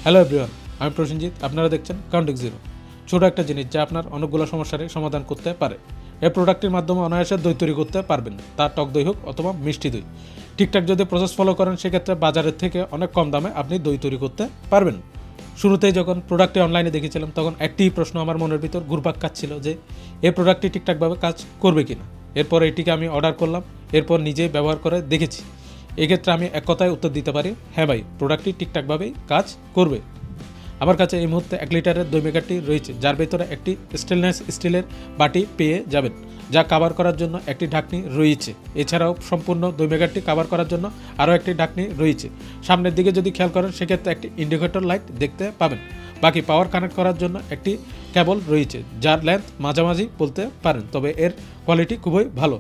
Hello everyone, আমি প্রসেনজিৎ। আপনারা দেখছেন কাউন্টিং জিরো। ছোটো একটা জিনিস যা আপনার অনেকগুলো সমস্যারই সমাধান করতে পারে। এই প্রোডাক্টের মাধ্যমে অনায়াসে দই তৈরি করতে পারবেন, তার টক দই হোক অথবা মিষ্টি দই। ঠিকঠাক যদি প্রসেস ফলো করেন সেক্ষেত্রে বাজারের থেকে অনেক কম দামে আপনি দই তৈরি করতে পারবেন। শুরুতেই যখন প্রোডাক্টটি অনলাইনে দেখেছিলাম তখন একটি প্রশ্ন আমার মনের ভিতর ঘুরপাক খাচ্ছিল যে এই প্রোডাক্টটি ঠিকঠাকভাবে কাজ করবে কিনা। এরপর এটিকে আমি অর্ডার করলাম, এরপর নিজেই ব্যবহার করে দেখেছি। এক্ষেত্রে আমি এক কথায় উত্তর দিতে পারি, হ্যাঁ ভাই, প্রোডাক্টটি ঠিকঠাকভাবেই কাজ করবে। আমার কাছে এই মুহূর্তে 1 লিটারের দই মেকারটি রয়েছে, যার ভেতরে একটি স্টেনলেস স্টিলের বাটি পেয়ে যাবেন, যা কভার করার জন্য একটি ঢাকনি রয়েছে। এছাড়াও সম্পূর্ণ দই মেকারটি কভার করার জন্য আরও একটি ঢাকনি রয়েছে। সামনের দিকে যদি খেয়াল করেন সেক্ষেত্রে একটি ইন্ডিকেটর লাইট দেখতে পাবেন। বাকি পাওয়ার কানেক্ট করার জন্য একটি কেবল রয়েছে, যার লেন্থ মাঝামাঝি বলতে পারেন, তবে এর কোয়ালিটি খুবই ভালো।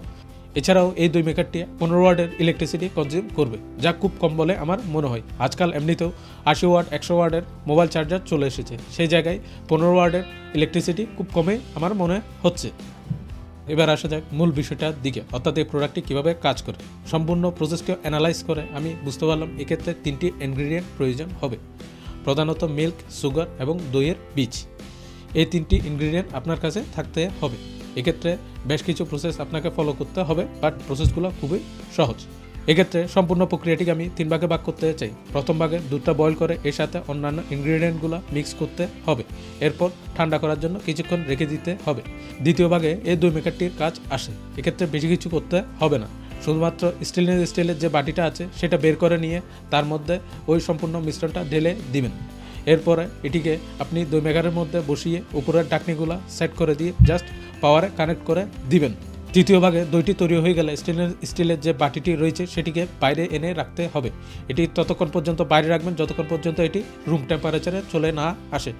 এছাড়াও এই দই মেকারটি 15 ওয়াটের ইলেকট্রিসিটি কনজিউম করবে, যা খুব কম বলে আমার মনে হয়। আজকাল এমনিতেও 80 ওয়াট 100 ওয়াটের মোবাইল চার্জার চলে এসেছে, সেই জায়গায় 15 ওয়াটের ইলেকট্রিসিটি খুব কমে আমার মনে হচ্ছে। এবার আসা যাক মূল বিষয়টার দিকে, অর্থাৎ এই প্রোডাক্টটি কীভাবে কাজ করে। সম্পূর্ণ প্রসেসকে অ্যানালাইজ করে আমি বুঝতে পারলাম এক্ষেত্রে 3টি ইনগ্রিডিয়েন্ট প্রয়োজন হবে, প্রধানত মিল্ক, সুগার এবং দইয়ের বীজ। এই 3টি ইনগ্রিডিয়েন্ট আপনার কাছে থাকতে হবে। এক্ষেত্রে বেশ কিছু প্রসেস আপনাকে ফলো করতে হবে, বাট প্রসেসগুলো খুবই সহজ। এক্ষেত্রে সম্পূর্ণ প্রক্রিয়াটিকে আমি 3 ভাগে ভাগ করতে চাই। প্রথম ভাগে দুধটা বয়েল করে এর সাথে অন্যান্য ইনগ্রিডিয়েন্টগুলো মিক্স করতে হবে, এরপর ঠান্ডা করার জন্য কিছুক্ষণ রেখে দিতে হবে। দ্বিতীয় ভাগে এই দই মেকারটির কাজ আসে। এক্ষেত্রে বেশি কিছু করতে হবে না, শুধুমাত্র স্টিলের যে বাটিটা আছে সেটা বের করে নিয়ে তার মধ্যে ওই সম্পূর্ণ মিশ্রণটা ঢেলে দিবেন। এরপরে এটিকে আপনি দই মেকারের মধ্যে বসিয়ে উপরের ঢাকনিগুলো সেট করে দিয়ে জাস্ট পাওয়ারে কানেক্ট করে দিবেন। তৃতীয় ভাগে দইটি তৈরি হয়ে গেলে স্টিলের যে বাটিটি রয়েছে সেটিকে বাইরে এনে রাখতে হবে। এটি ততক্ষণ পর্যন্ত বাইরে রাখবেন যতক্ষণ পর্যন্ত এটি রুম টেম্পারেচারে চলে না আসে।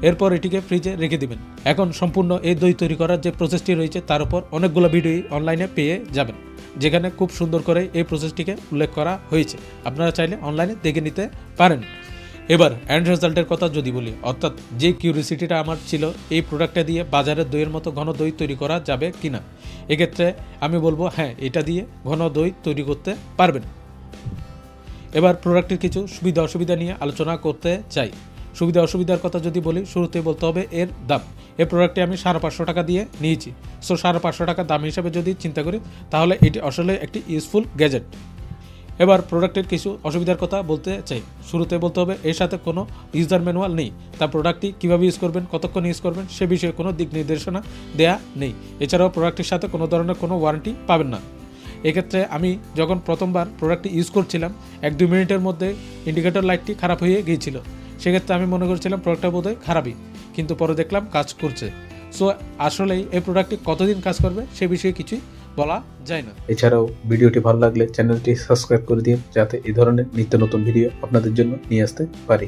এরপর এটিকে ফ্রিজে রেখে দিবেন। এখন সম্পূর্ণ এই দই তৈরি করার যে প্রসেসটি রয়েছে তার উপর অনেকগুলো ভিডিও অনলাইনে পেয়ে যাবেন, যেখানে খুব সুন্দর করে এই প্রসেসটিকে উল্লেখ করা হয়েছে। আপনারা চাইলে অনলাইনে দেখে নিতে পারেন। এবার এন্ড রেজাল্টের কথা যদি বলি, অর্থাৎ যে কিউরিসিটিটা আমার ছিল এই প্রোডাক্টটা দিয়ে বাজারের দইয়ের মতো ঘন দই তৈরি করা যাবে কিনা, এক্ষেত্রে আমি বলবো হ্যাঁ, এটা দিয়ে ঘন দই তৈরি করতে পারবেন। এবার প্রোডাক্টের কিছু সুবিধা অসুবিধা নিয়ে আলোচনা করতে চাই। সুবিধা অসুবিধার কথা যদি বলি, শুরুতে বলতে হবে এর দাম। এই প্রোডাক্টটি আমি 550 টাকা দিয়ে নিয়েছি। সো 550 টাকা দাম হিসাবে যদি চিন্তা করি তাহলে এটি আসলে একটি ইউজফুল গ্যাজেট। এবার প্রোডাক্টের কিছু অসুবিধার কথা বলতে চাই। শুরুতে বলতে হবে এর সাথে কোনো ইউজার ম্যানুয়াল নেই। তার প্রোডাক্টটি কীভাবে ইউজ করবেন, কতক্ষণ ইউজ করবেন সে বিষয়ে কোনো দিক নির্দেশনা দেয়া নেই। এছাড়াও প্রোডাক্টের সাথে কোনো ধরনের কোনো ওয়ারেন্টি পাবেন না। এক্ষেত্রে আমি যখন প্রথমবার প্রোডাক্টটি ইউজ করছিলাম 1-2 মিনিটের মধ্যে ইন্ডিকেটর লাইটটি খারাপ হয়ে গিয়েছিল। সেক্ষেত্রে আমি মনে করছিলাম প্রোডাক্টটা বোধহয় খারাপই, কিন্তু পরে দেখলাম কাজ করছে। সো আসলেই এই প্রোডাক্টটি কতদিন কাজ করবে সে বিষয়ে কিছুই বলা যায় না। এছাড়াও ভিডিওটি ভালো লাগলে চ্যানেলটি সাবস্ক্রাইব করে দিন, যাতে এই ধরনের নিত্য নতুন ভিডিও আপনাদের জন্য নিয়ে আসতে পারি।